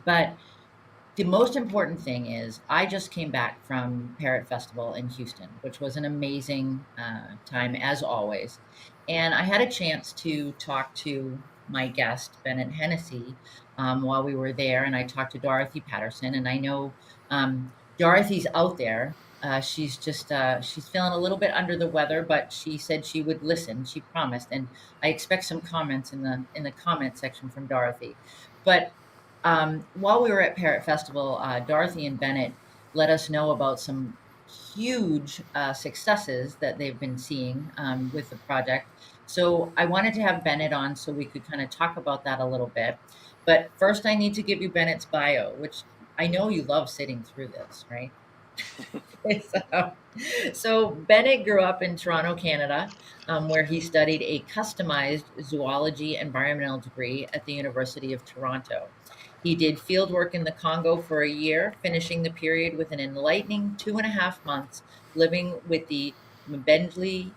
But the most important thing is I just came back from Parrot Festival in Houston, which was an amazing time as always. And I had a chance to talk to my guest, Bennett Hennessey, while we were there. And I talked to Dorothy Patterson. And I know Dorothy's out there. She's feeling a little bit under the weather, but she said she would listen. She promised, and I expect some comments in the comment section from Dorothy. But while we were at Parrot Festival, Dorothy and Bennett let us know about some huge successes that they've been seeing with the project. So I wanted to have Bennett on so we could kind of talk about that a little bit. But first, I need to give you Bennett's bio, which I know you love sitting through this, right? So Bennett grew up in Toronto, Canada, where he studied a customized zoology environmental degree at the University of Toronto. He did field work in the Congo for a year, finishing the period with an enlightening 2.5 months living with the Mbendli,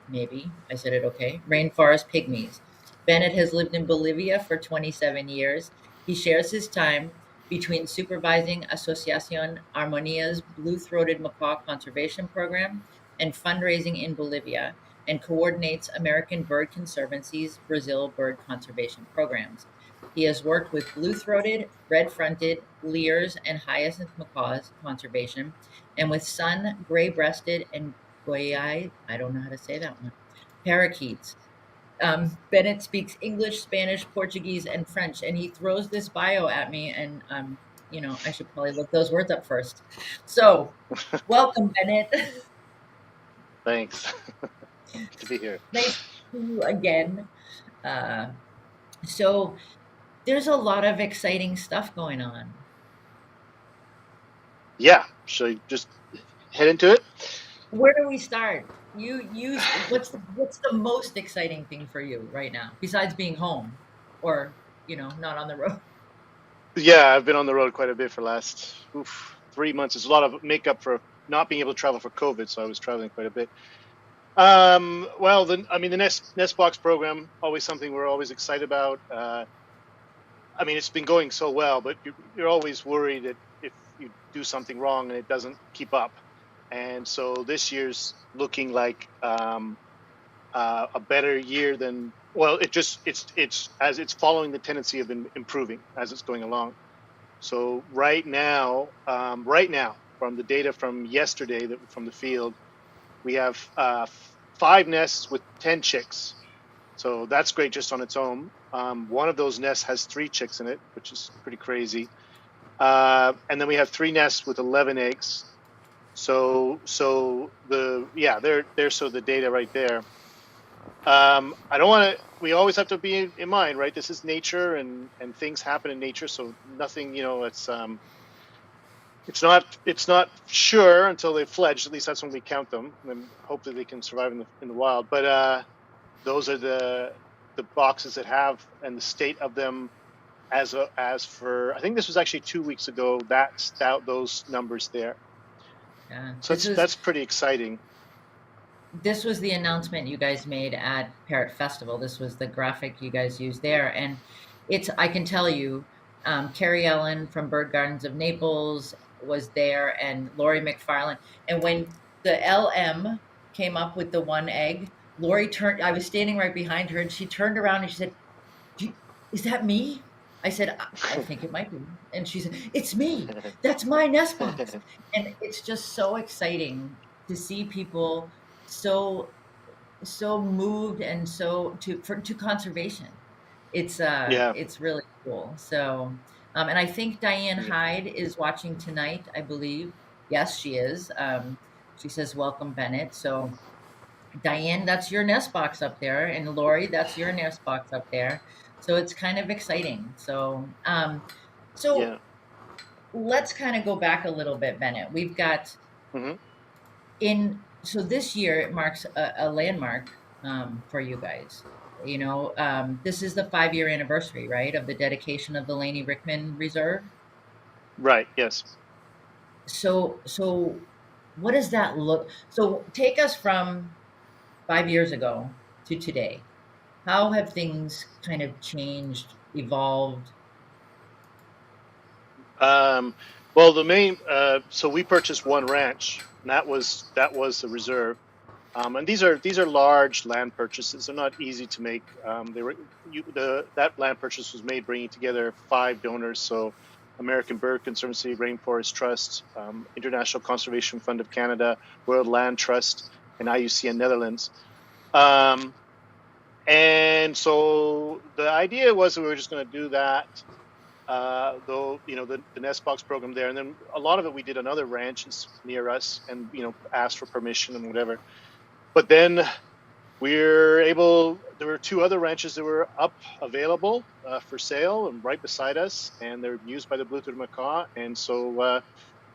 maybe I said it okay, rainforest pygmies. Bennett has lived in Bolivia for 27 years. He shares his time between supervising Asociación Armonia's blue-throated macaw conservation program and fundraising in Bolivia, and coordinates American Bird Conservancy's Brazil bird conservation programs. He has worked with blue-throated, red-fronted, Lear's, and hyacinth macaws conservation, and with sun, gray-breasted, and goyai, I don't know how to say that one, parakeets. Bennett speaks English, Spanish, Portuguese, and French, and he throws this bio at me, and I should probably look those words up first. So, welcome, Bennett. Thanks. Good to be here. Nice to see you again. Uh, so, there's a lot of exciting stuff going on. Yeah, so you just head into it. Where do we start? What's the most exciting thing for you right now, besides being home, or not on the road? Yeah, I've been on the road quite a bit for the last 3 months. There's a lot of makeup for not being able to travel for COVID, so I was traveling quite a bit. Well, the Nest Box program, always something we're always excited about. It's been going so well, but you're always worried that if you do something wrong and it doesn't keep up. And so this year's looking like a better year than well. It's as it's following the tendency of improving as it's going along. So right now, from the data from yesterday from the field, we have 5 nests with 10 chicks. So that's great just on its own. One of those nests has 3 chicks in it, which is pretty crazy. And then we have 3 nests with 11 eggs. So there's so the data right there. I don't want to. We always have to be in mind, right? This is nature, and things happen in nature. So nothing, it's not sure until they fledge. At least that's when we count them, and hope that they can survive in the wild. But those are the boxes that have and the state of them as for. I think this was actually 2 weeks ago. That's out those numbers there. Yeah, So that's pretty exciting. this was the announcement you guys made at Parrot Festival. This was the graphic you guys used there, and I can tell you, Carrie Ellen from Bird Gardens of Naples was there, and Lori McFarland. And when the LM came up with the one egg, Lori turned. I was standing right behind her, and she turned around and she said, "Is that me?" I said, "I think it might be." And she said, "It's me. That's my nest box." And it's just so exciting to see people so moved and to conservation. Yeah. It's really cool. So and I think Diane Yeah. Hyde is watching tonight, I believe. Yes, she is. She says welcome, Bennett. So Diane, that's your nest box up there, and Lori, that's your nest box up there. So it's kind of exciting. So Yeah. let's kind of go back a little bit, Bennett. We've got Hmm. in so this year it marks a landmark for you guys. This is the 5-year anniversary, right, of the dedication of the Laney Rickman Reserve. Right. Yes. So what does that look? So take us from 5 years ago to today. How have things kind of changed, evolved? Um, well, the main so we purchased one ranch, and that was a reserve. And these are large land purchases. They're not easy to make. That land purchase was made bringing together 5 donors. So, American Bird Conservancy, Rainforest Trust, International Conservation Fund of Canada, World Land Trust, and IUCN Netherlands. Um, and so the idea was that we were just going to do that, though, the nest box program there, and then a lot of it we did on other ranches near us, and asked for permission and whatever. But then there were 2 other ranches that were up available for sale and right beside us, and they're used by the blue-throated macaw. And so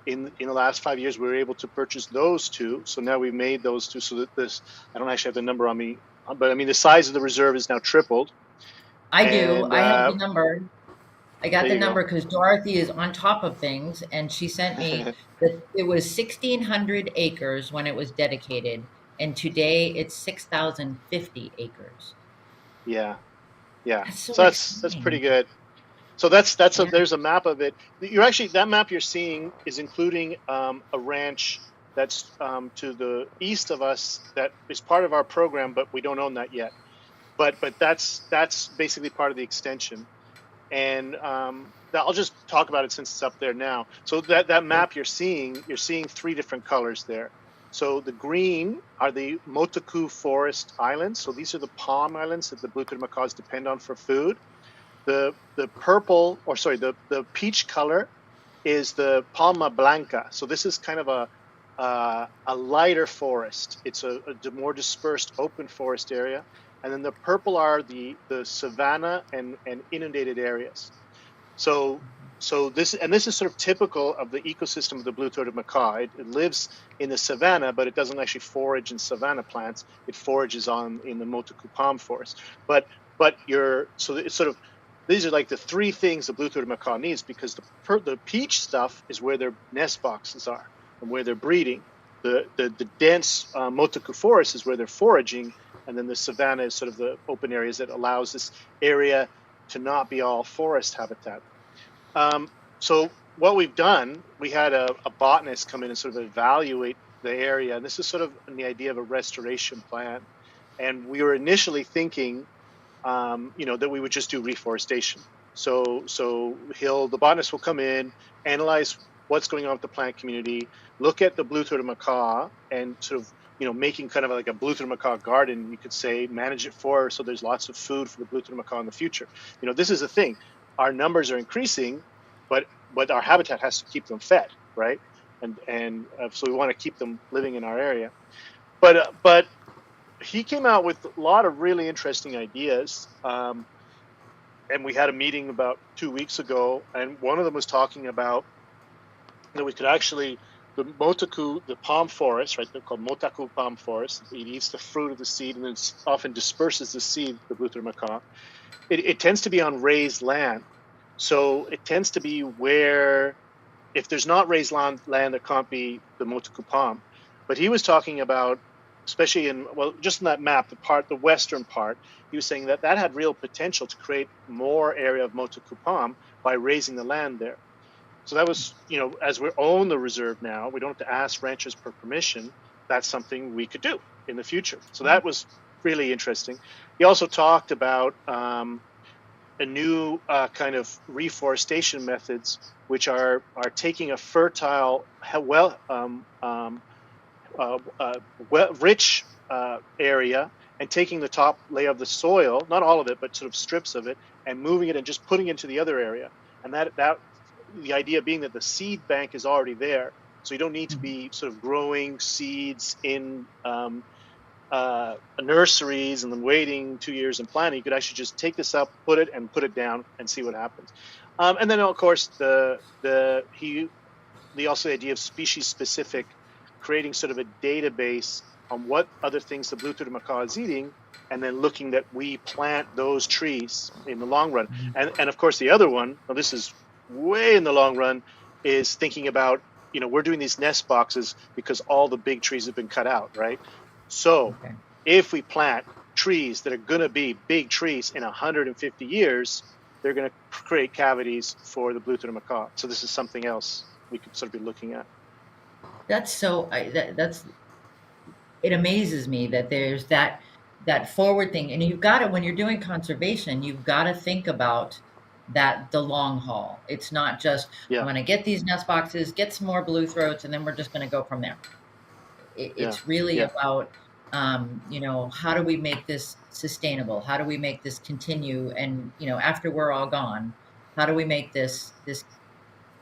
in the last 5 years, we were able to purchase those 2. So now we've made those 2 so that I don't actually have the number on me, but I mean, the size of the reserve is now tripled. I do. And I have the number. I got there the you go. number because Dorothy is on top of things, and she sent me that it was 1,600 acres when it was dedicated, and today it's 6,050 acres. Yeah, yeah. That's so So that's pretty exciting. good. So that's Yeah. there's a map of it. That map you're seeing is including a ranch that's to the east of us that is part of our program, but we don't own that yet. But that's basically part of the extension. And I'll just talk about it since it's up there now. So that map you're seeing 3 different colors there. So the green are the Motaku Forest Islands. So these are the palm islands that the blue-throated macaws depend on for food. The purple, or sorry, the peach color is the Palma Blanca. So this is kind of a lighter forest. It's a more dispersed open forest area. And then the purple are the savanna and inundated areas. So this is sort of typical of the ecosystem of the blue-throated macaw. It lives in the savanna, but it doesn't actually forage in savanna plants. It forages in the Motaku palm forest. But so it's sort of, these are like the 3 things the blue-throated macaw needs, because the peach stuff is where their nest boxes are and where they're breeding. The dense Motaku forest is where they're foraging, and then the savanna is sort of the open areas that allows this area to not be all forest habitat. So what we've done, we had a botanist come in and sort of evaluate the area, and this is sort of the idea of a restoration plan. And we were initially thinking, that we would just do reforestation. So the botanist will come in, analyze what's going on with the plant community, look at the blue-throated macaw, and sort of making kind of like a blue-throated macaw garden, you could say, manage it so there's lots of food for the blue-throated macaw in the future. This is the thing. Our numbers are increasing, but our habitat has to keep them fed, right? And so we want to keep them living in our area. But he came out with a lot of really interesting ideas. And we had a meeting about 2 weeks ago, and one of them was talking about that we could actually, the Motaku, the palm forest, right? They're called Motaku palm forest. It eats the fruit of the seed and then often disperses the seed, the blue-throated macaw. It tends to be on raised land. So it tends to be where, if there's not raised land, there can't be the Motaku palm. But he was talking about, especially just in that map, the western part, he was saying that had real potential to create more area of Motaku palm by raising the land there. So that was, as we own the reserve now, we don't have to ask ranchers for permission. That's something we could do in the future. So that was really interesting. He also talked about a new kind of reforestation methods, which are taking a fertile, rich area, and taking the top layer of the soil, not all of it, but sort of strips of it, and moving it and just putting it into the other area. And that the idea being that the seed bank is already there, so you don't need to be sort of growing seeds in nurseries and then waiting 2 years and planting. You could actually just take this up, put it down, and see what happens. And then, of course, the idea of species specific, creating sort of a database on what other things the blue-throated macaw is eating, and then looking that we plant those trees in the long run. And of course, the other one, well, this is way in the long run, is thinking about, we're doing these nest boxes because all the big trees have been cut out, right? So if we plant trees that are going to be big trees in 150 years, they're going to create cavities for the blue-throated macaw. So this is something else we could sort of be looking at. That's so that's it amazes me that there's that forward thing, and you've got to, when you're doing conservation, you've got to think about that, the long haul. It's not just, I'm Yeah, going to get these nest boxes, get some more blue throats, and then we're just going to go from there. yeah, It's really yeah, about, how do we make this sustainable? How do we make this continue? And, after we're all gone, how do we make this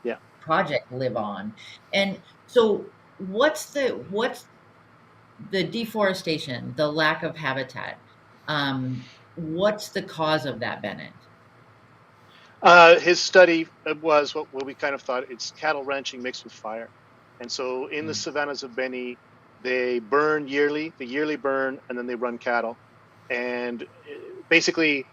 yeah. project live on? And so what's the deforestation, the lack of habitat? What's the cause of that, Bennett? His study was what we kind of thought, it's cattle ranching mixed with fire. And so in the Mm, savannas of Beni, they burn yearly, the yearly burn, and then they run cattle. And basically,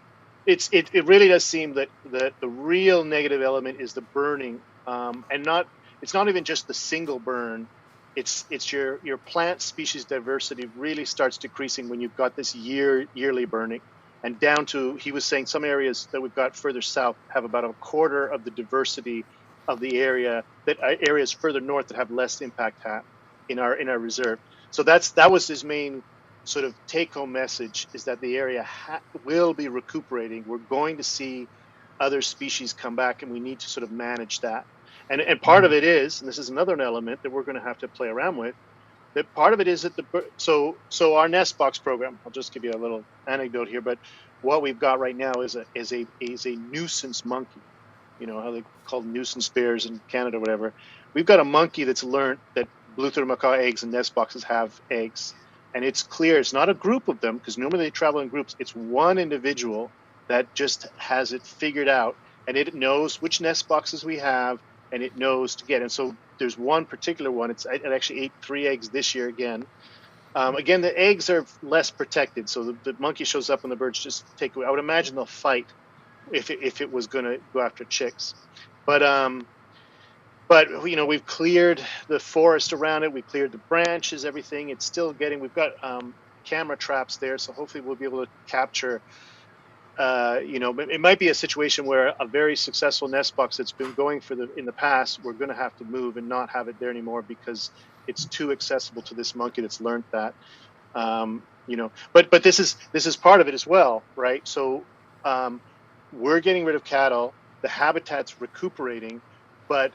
it really does seem that the real negative element is the burning, and not it's not even just the single burn. It's your plant species diversity really starts decreasing when you've got this yearly burning, and down to, he was saying, some areas that we've got further south have about a quarter of the diversity of the area, that areas further north that have less impact in our reserve. So that was his main sort of take-home message, is that the area will be recuperating. We're going to see other species come back, and we need to sort of manage that. And part of mhm. it is, and this is another element that we're going to have to play around with, that part of it is that so our nest box program, I'll just give you a little anecdote here, but what we've got right now is a nuisance monkey. You know how they call nuisance bears in Canada, or whatever. We've got a monkey that's learned that blue-throated macaw eggs and nest boxes have eggs, and it's clear it's not a group of them, because normally they travel in groups. It's one individual that just has it figured out, and it knows which nest boxes we have, and it knows to get. And so there's one particular one. It actually ate 3 eggs this year again. Again, the eggs are less protected, so the monkey shows up and the birds just take away. I would imagine they'll fight if it was going to go after chicks, but we've cleared the forest around it. We cleared the branches, everything. It's still getting. We've got camera traps there, so hopefully we'll be able to capture. It might be a situation where a very successful nest box that's been going in the past, we're going to have to move and not have it there anymore because it's too accessible to this monkey that's learned that. But this is part of it as well, right? So we're getting rid of cattle, the habitat's recuperating, but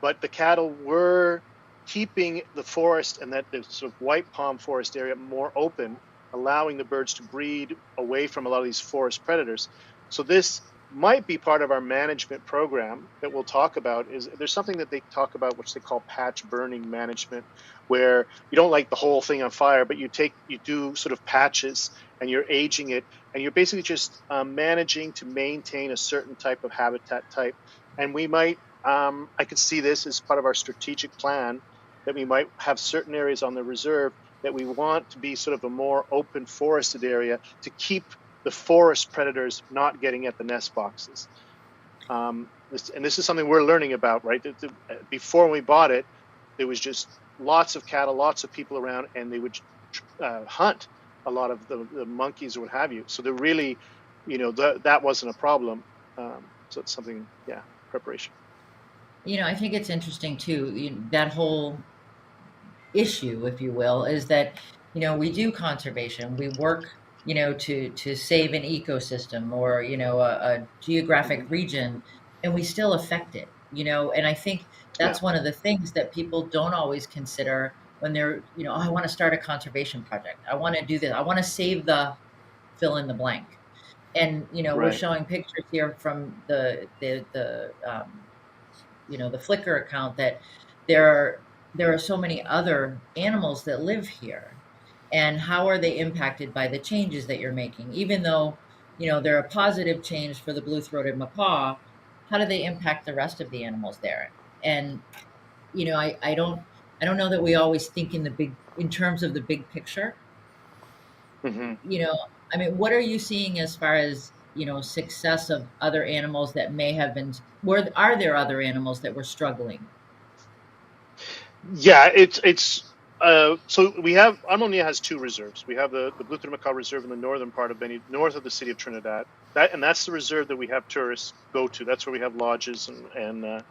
the cattle were keeping the forest and that the sort of white palm forest area more open, allowing the birds to breed away from a lot of these forest predators. So this might be part of our management program that we'll talk about. Is there's something that they talk about which they call patch burning management, where you don't light the whole thing on fire, but you do sort of patches, and you're aging it, and you're basically just managing to maintain a certain type of habitat type. And we might, I could see this as part of our strategic plan, that we might have certain areas on the reserve that we want to be sort of a more open forested area to keep the forest predators not getting at the nest boxes. This is something we're learning about, right? Before we bought it, there was just lots of cattle, lots of people around, and they would hunt a lot of the monkeys or what have you. So they're really, that wasn't a problem. So it's something, preparation. I think it's interesting too, that whole issue, if you will, is that, we do conservation. We work, to save an ecosystem, or, a geographic Mm-hmm. region, and we still affect it, and I think Yeah, that's one of the things that people don't always consider when they're, oh, I want to start a conservation project. I want to do this. I want to save the fill in the blank. And, we're right. showing pictures here from the Flickr account, that there are so many other animals that live here, and how are they impacted by the changes that you're making? Even though, they're a positive change for the blue-throated macaw, how do they impact the rest of the animals there? And I don't know that we always think in terms of the big picture. Mm-hmm. you know I mean, what are you seeing as far as, success of other animals that may have been, where are there other animals that were struggling? Yeah, it's So we have Armonia has two reserves. We have the Blue-throated macaw reserve in the northern part of Beni, north of the city of Trinidad. That's the reserve that we have tourists go to. That's where we have lodges and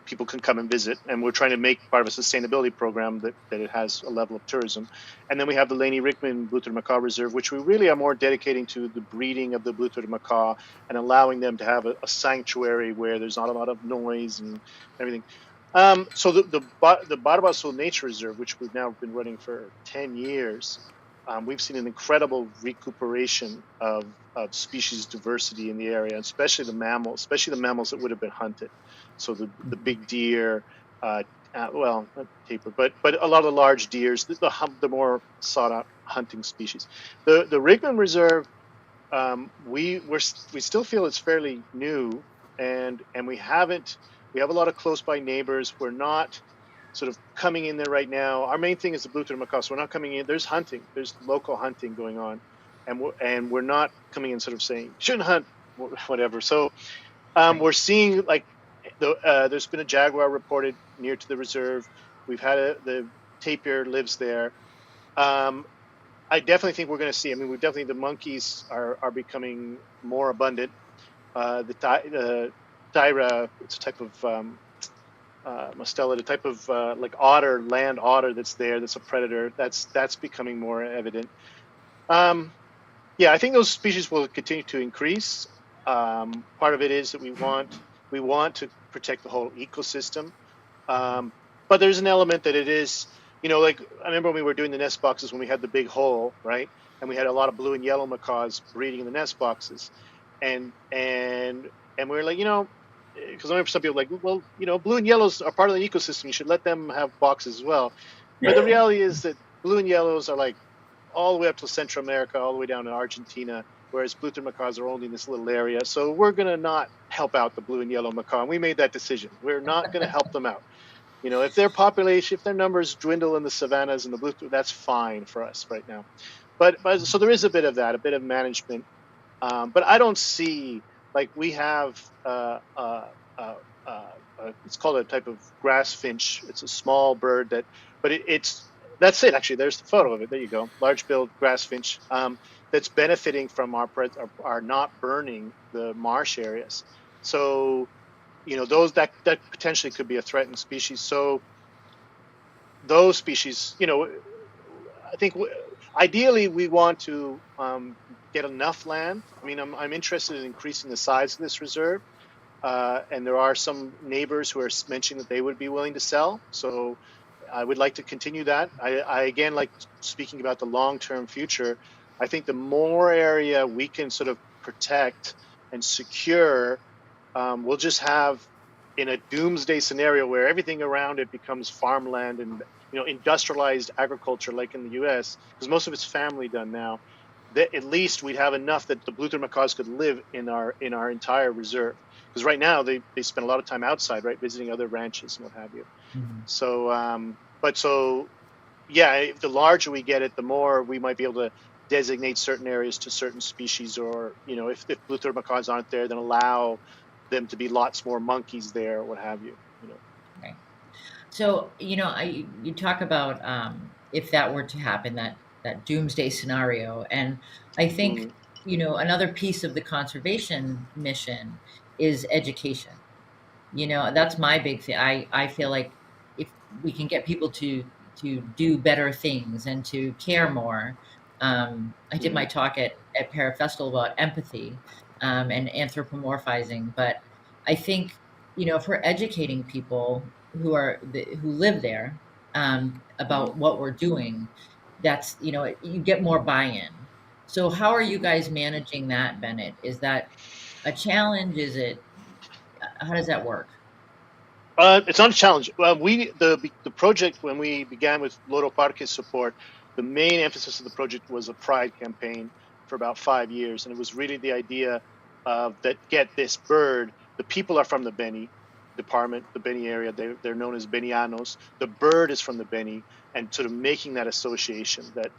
people can come and visit. And we're trying to make part of a sustainability program that it has a level of tourism. And then we have the Laney Rickman Blue-throated macaw reserve, which we really are more dedicating to the breeding of the blue-throated macaw and allowing them to have a sanctuary where there's not a lot of noise and everything. So the Barbasul Nature Reserve, which we've now been running for 10 years, we've seen an incredible recuperation of species diversity in the area, especially the mammals that would have been hunted. So the big deer, well, not tapir, but a lot of the large deers, the more sought out hunting species. The Rickman Reserve, we still feel it's fairly new, and we have a lot of close by neighbors. We're not sort of coming in there right now. Our main thing is the blue-throated macaw. So we're not coming in. There's hunting. There's local hunting going on, and we're not coming in sort of saying shouldn't hunt, whatever. So we're seeing like there's been a jaguar reported near to the reserve. We've had the tapir lives there. I definitely think we're going to see. I mean, the monkeys are becoming more abundant. The Tyra, it's a type of mustelid, a type of like otter, land otter that's there. That's a predator. That's becoming more evident. Yeah, I think those species will continue to increase. Part of it is that we want to protect the whole ecosystem. But there's an element that it is, like I remember when we were doing the nest boxes when we had the big hole, right? And we had a lot of blue and yellow macaws breeding in the nest boxes. And we were like, because I remember some people like, well, blue and yellows are part of the ecosystem. You should let them have boxes as well. But the reality is that blue and yellows are like all the way up to Central America, all the way down to Argentina, whereas blue-throated macaws are only in this little area. So we're going to not help out the blue and yellow macaw. And we made that decision. We're not going to help them out. If their population, if their numbers dwindle in the savannas and the blue, that's fine for us right now. But so there is a bit of that, a bit of management. But I don't see, like we have, it's called a type of grass finch. It's a small bird that's it. Actually, there's the photo of it. There you go. Large-billed grass finch that's benefiting from our not burning the marsh areas. So, those that potentially could be a threatened species. So those species, I think ideally we want to get enough land. I mean, I'm interested in increasing the size of this reserve. And there are some neighbors who are mentioning that they would be willing to sell. So I would like to continue that. I again, like speaking about the long-term future, I think the more area we can sort of protect and secure, we'll just have in a doomsday scenario where everything around it becomes farmland and industrialized agriculture like in the US, because most of it's family done now, that at least we'd have enough that the blue-throated macaws could live in our entire reserve. Because right now they spend a lot of time outside, right, visiting other ranches and what have you. Mm-hmm. So, yeah, the larger we get it, the more we might be able to designate certain areas to certain species, or if blue-throated macaws aren't there, then allow them to be lots more monkeys there, or what have you. Okay. So you talk about if that were to happen, that doomsday scenario, and I think another piece of the conservation mission is education. That's my big thing. I feel like if we can get people to do better things and to care more. I did my talk at Parafestival about empathy and anthropomorphizing, but I think if we're educating people who live there about what we're doing, that's you get more buy-in. So how are you guys managing that, Bennett? Is that a challenge? How does that work? It's not a challenge. The project, when we began with Loro Parque's support, the main emphasis of the project was a pride campaign for about 5 years, and it was really the idea of that get this bird. The people are from the Beni department, the Beni area. They're known as Benianos. The bird is from the Beni, and sort of making that association that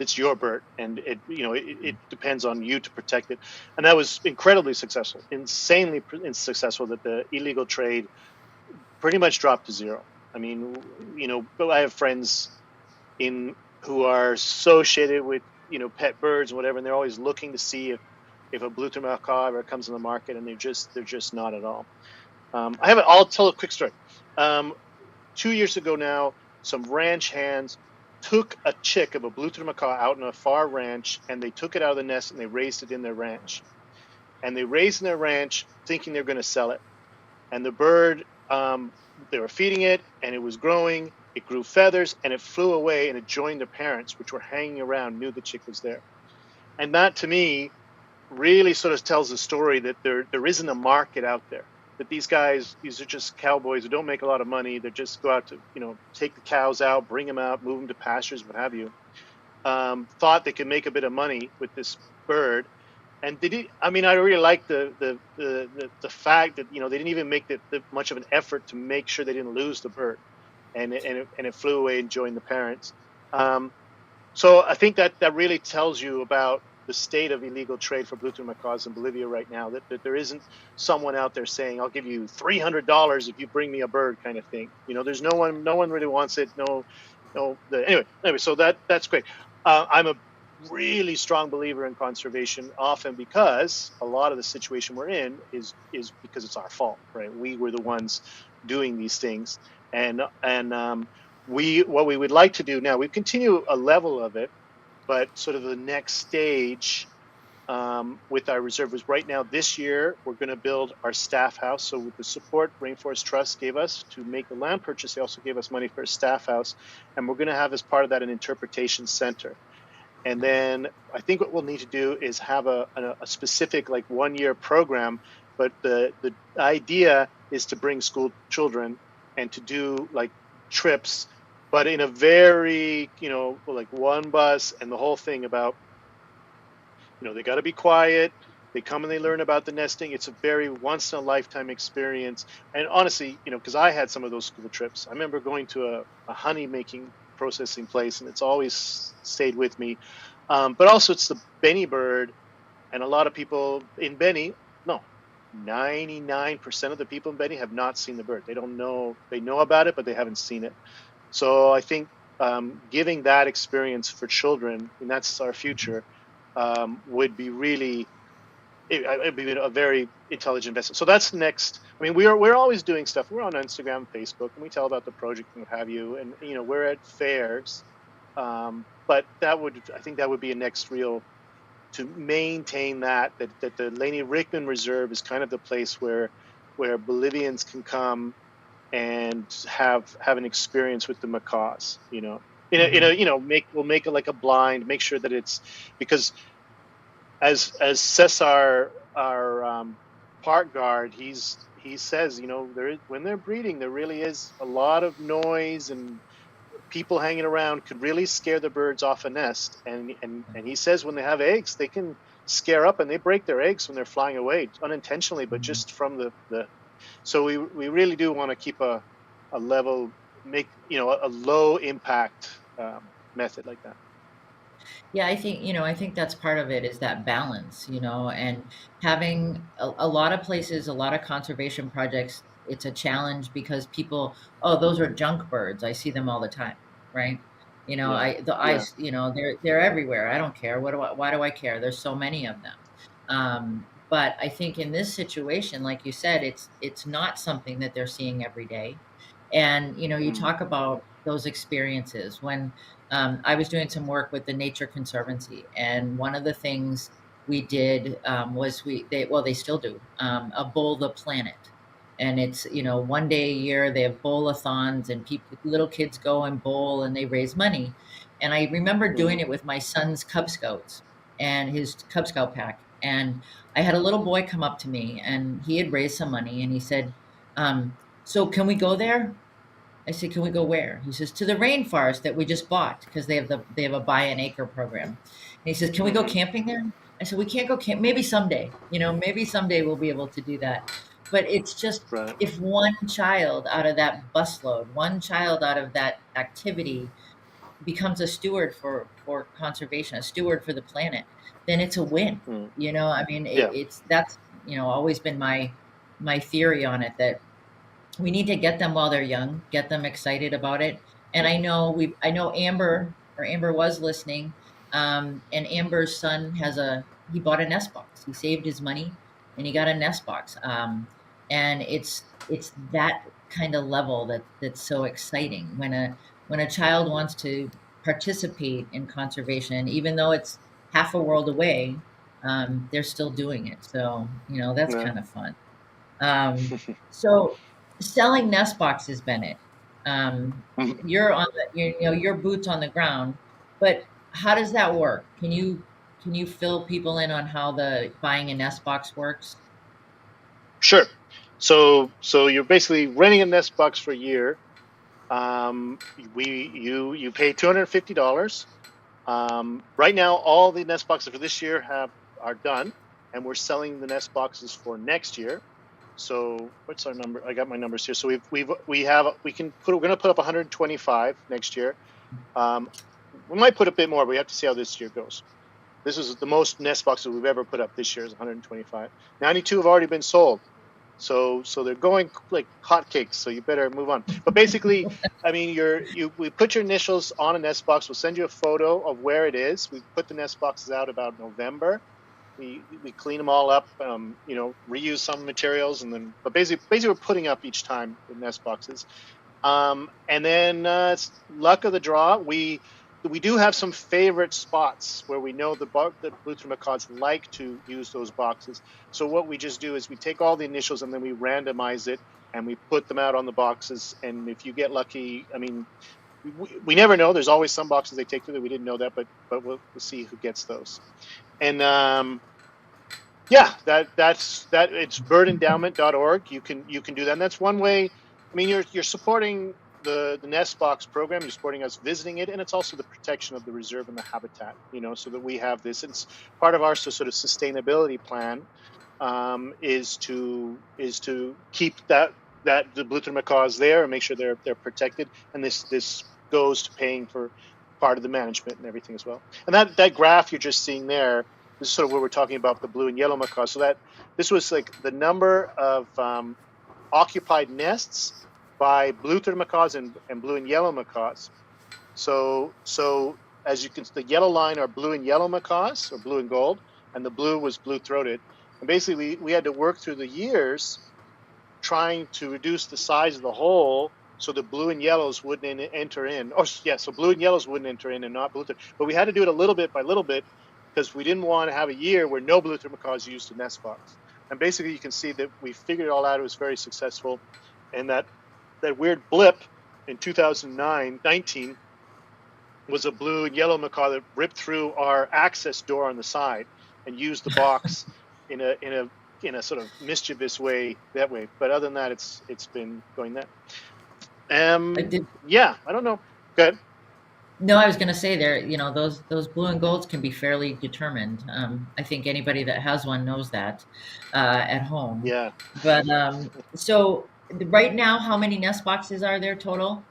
it's your bird, and it depends on you to protect it. And that was incredibly successful, insanely successful. That the illegal trade pretty much dropped to zero. I mean, but I have friends in who are associated with pet birds and whatever, and they're always looking to see if a blue-throat macaw ever comes on the market, and they're just not at all. I'll tell a quick story. Um, 2 years ago now, some ranch hands took a chick of a blue-throat macaw out in a far ranch, and they took it out of the nest and they raised it in their ranch. And they raised in their ranch thinking they're going to sell it. And the bird, they were feeding it, and it was growing. It grew feathers, and it flew away, and it joined the parents, which were hanging around, knew the chick was there. And that, to me, really sort of tells the story that there isn't a market out there. That these are just cowboys who don't make a lot of money. They just go out to, take the cows out, bring them out, move them to pastures, what have you. Thought they could make a bit of money with this bird, and did it. I mean, I really like the fact that they didn't even make the much of an effort to make sure they didn't lose the bird, and it flew away and joined the parents. So I think that really tells you about the state of illegal trade for blue-throat macaws in Bolivia right now. That there isn't someone out there saying, "I'll give you $300 if you bring me a bird," kind of thing. There's no one really wants it. No, no. Anyway, so that's great. I'm a really strong believer in conservation, often because a lot of the situation we're in is because it's our fault, right? We were the ones doing these things, and what we would like to do now, we continue a level of it, but sort of the next stage with our reserve was right now this year, we're going to build our staff house. So with the support Rainforest Trust gave us to make the land purchase, they also gave us money for a staff house. And we're going to have as part of that an interpretation center. And then I think what we'll need to do is have a specific 1-year program. But the idea is to bring school children and to do trips, but in a very, one bus and the whole thing about, they got to be quiet. They come and they learn about the nesting. It's a very once in a lifetime experience. And honestly, because I had some of those school trips. I remember going to a honey making processing place, and it's always stayed with me. But also it's the Benny bird, and a lot of people in Benny, no, 99% of the people in Benny have not seen the bird. They don't know. They know about it, but they haven't seen it. So I think giving that experience for children, and that's our future, would be really, it'd be a very intelligent investment. So that's next. I mean, we're always doing stuff. We're on Instagram, Facebook, and we tell about the project and what have you. And we're at fairs, but I think that would be a next real to maintain that the Laney Rickman Reserve is kind of the place where Bolivians can come and have an experience with the macaws. We'll make it like a blind, make sure that it's, because as Cesar, our park guard, he says, when they're breeding, there really is a lot of noise, and people hanging around could really scare the birds off a nest. And he says when they have eggs, they can scare up and they break their eggs when they're flying away, unintentionally, but just from the. So we really do want to keep a level, a low impact method like that. Yeah, I think that's part of it, is that balance, and having a lot of places, a lot of conservation projects, it's a challenge because people, oh, those are junk birds. I see them all the time, right? Yeah, The yeah. eyes, they're everywhere. I don't care. Why do I care? There's so many of them. But I think in this situation, like you said, it's not something that they're seeing every day. And you Mm, talk about those experiences when I was doing some work with the Nature Conservancy, and one of the things we did was they still do a bowl the planet, and it's 1 day a year they have bowl-a-thons, and little kids go and bowl and they raise money. And I remember doing mm, it with my son's Cub Scouts and his Cub Scout pack, and I had a little boy come up to me, and he had raised some money, and he said, "So can we go there?" I said, "Can we go where?" He says, "To the rainforest that we just bought, because they have a buy an acre program." And he says, "Can we go mm-hmm. camping there?" I said, "We can't go camp. Maybe someday. Maybe someday we'll be able to do that." But it's just, Right. if one child out of that busload, one child out of that activity becomes a steward for conservation, a steward for the planet, then it's a win. Mm, I mean, yeah. it's that's always been my theory on it, that we need to get them while they're young, get them excited about it. And I know Amber was listening. And Amber's son he bought a nest box. He saved his money and he got a nest box. And it's that kind of level that's so exciting when a child wants to participate in conservation, even though it's half a world away, they're still doing it. So, that's Yeah. kind of fun. Um, so selling nest boxes, Bennett, you're on your boots on the ground, but how does that work? Can you fill people in on how the buying a nest box works? Sure. So you're basically renting a nest box for a year. You pay $250. Right now, all the nest boxes for this year are done, and we're selling the nest boxes for next year. So what's our number? I got my numbers here. So we're going to put up 125 next year. We might put a bit more, but we have to see how this year goes. This is the most nest boxes we've ever put up this year is 125. 92 have already been sold. So they're going like hotcakes. So you better move on. But basically, I mean, we put your initials on a nest box. We'll send you a photo of where it is. We put the nest boxes out about November. We clean them all up. Reuse some materials, but basically we're putting up each time the nest boxes. And then it's luck of the draw. We do have some favorite spots where we know the blue-throat macaws like to use those boxes. So what we just do is we take all the initials and then we randomize it and we put them out on the boxes. And if you get lucky, I mean, we never know. There's always some boxes they take to that we didn't know that, but we'll see who gets those. And yeah, that's it's birdendowment.org. You can do that. And that's one way. I mean, you're supporting the nest box program. You're supporting us visiting it, and it's also the protection of the reserve and the habitat. So that we have this. It's part of our sort of sustainability plan. Is to keep the blue-throat macaws there and make sure they're protected. And this goes to paying for part of the management and everything as well. And that graph you're just seeing there, this is sort of where we're talking about the blue and yellow macaws. So this was like the number of occupied nests by blue-throat macaws and blue and yellow macaws. So as you can see, the yellow line are blue and yellow macaws, or blue and gold, and the blue was blue-throated. And basically, we had to work through the years trying to reduce the size of the hole so the blue and yellows wouldn't enter in. So blue and yellows wouldn't enter in and not blue-throated. But we had to do it a little bit by little bit because we didn't want to have a year where no blue-throated macaws used a nest box. And basically, you can see that we figured it all out. It was very successful. And that weird blip in 2019 was a blue and yellow macaw that ripped through our access door on the side and used the box in a sort of mischievous way that way. But other than that, it's been going that. Yeah, I don't know. Go ahead. No, I was going to say those blue and golds can be fairly determined. I think anybody that has one knows that at home. Yeah. But so right now, how many nest boxes are there total?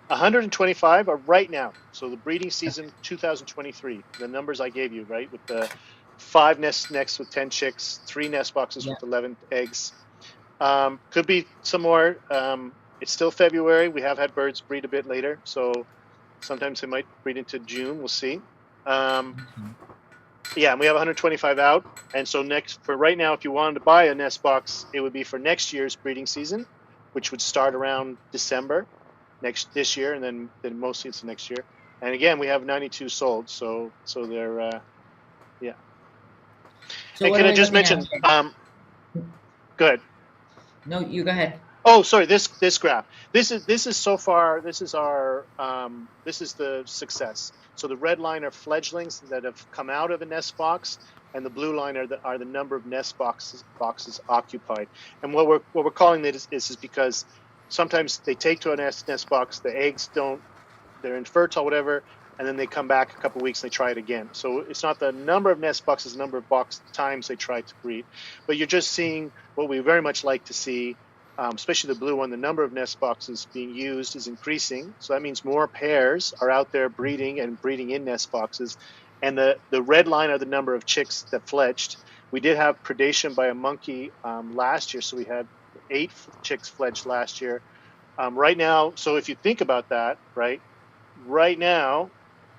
125 are right now. So the breeding season 2023, the numbers I gave you, right? With the 5 nests with 10 chicks, 3 nest boxes with 11 eggs. Could be some more. It's still February. We have had birds breed a bit later. So sometimes they might breed into June. We'll see. Yeah, and we have 125 out. And so for right now, if you wanted to buy a nest box, it would be for next year's breeding season, which would start around December this year, and then mostly it's next year. And again, we have 92 sold. So they're yeah. So and can I just mention? Go ahead. No, you go ahead. Oh, sorry. This graph. This is so far. This is our. This is the success. So the red line are fledglings that have come out of a nest box, and the blue line are the number of nest boxes occupied. And what we're calling this is because sometimes they take to a nest box, the eggs don't, they're infertile, whatever, and then they come back a couple of weeks and they try it again. So it's not the number of nest boxes, the number of box times they try to breed, but you're just seeing what we very much like to see. Especially the blue one, the number of nest boxes being used is increasing. So that means more pairs are out there breeding in nest boxes. And the red line are the number of chicks that fledged. We did have predation by a monkey last year, so we had 8 chicks fledged last year. Right now, so if you think about that, right now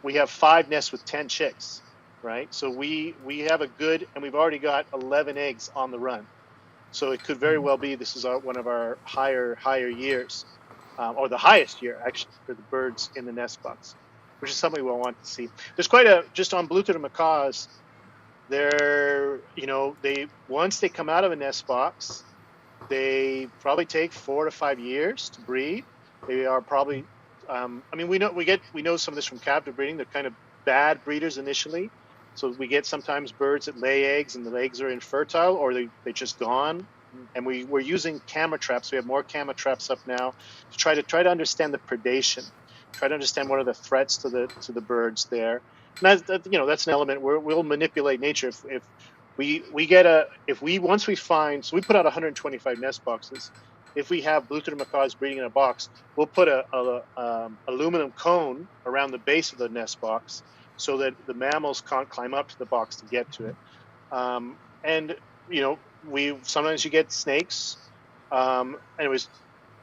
we have 5 nests with 10 chicks, right? So we have a good, and we've already got 11 eggs on the run. So it could very well be this is one of our higher years, or the highest year actually for the birds in the nest box, which is something we'll want to see. There's quite a, just on blue-throated macaws, they're, they, once they come out of a nest box, they probably take 4 to 5 years to breed. They are probably, I mean, we know some of this from captive breeding. They're kind of bad breeders initially. So we get sometimes birds that lay eggs and the eggs are infertile, or they just gone. And we're using camera traps. We have more camera traps up now to try to understand the predation, try to understand what are the threats to the birds there. And that's an element where we'll manipulate nature. If once we find, so we put out 125 nest boxes. If we have blue-throated macaws breeding in a box, we'll put a aluminum cone around the base of the nest box so that the mammals can't climb up to the box to get to it. And sometimes you get snakes. Anyways,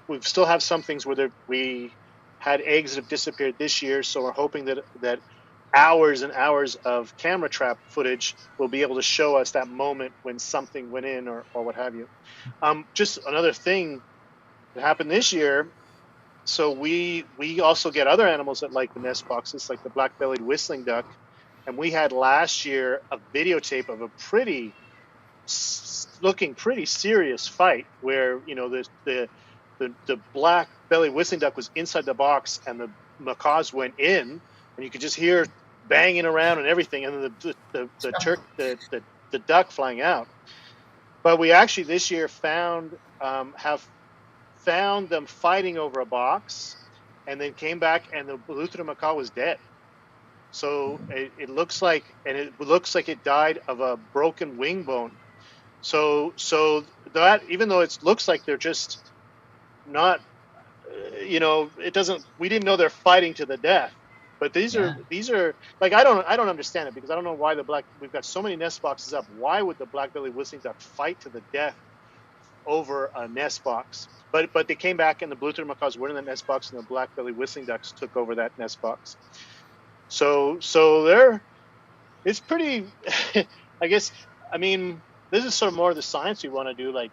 we still have some things where we had eggs that have disappeared this year, so we're hoping that hours and hours of camera trap footage will be able to show us that moment when something went in or what have you. Just another thing that happened this year. So we also get other animals that like the nest boxes, like the black-bellied whistling duck. And we had last year a videotape of a looking pretty serious fight where, the black-bellied whistling duck was inside the box and the macaws went in, and you could just hear banging around and everything, and then the duck flying out. But we actually this year have found them fighting over a box, and then came back and the blue-throated macaw was dead. So it looks like it died of a broken wing bone. So that, even though it looks like they're just not, it doesn't. We didn't know they're fighting to the death. But these are like, I don't understand it, because I don't know why we've got so many nest boxes up. Why would the black-bellied whistling duck fight to the death over a nest box? But they came back and the blue-throated macaws were in the nest box, and the black-bellied whistling ducks took over that nest box. So it's pretty, I guess, I mean, this is sort of more of the science we want to do, like,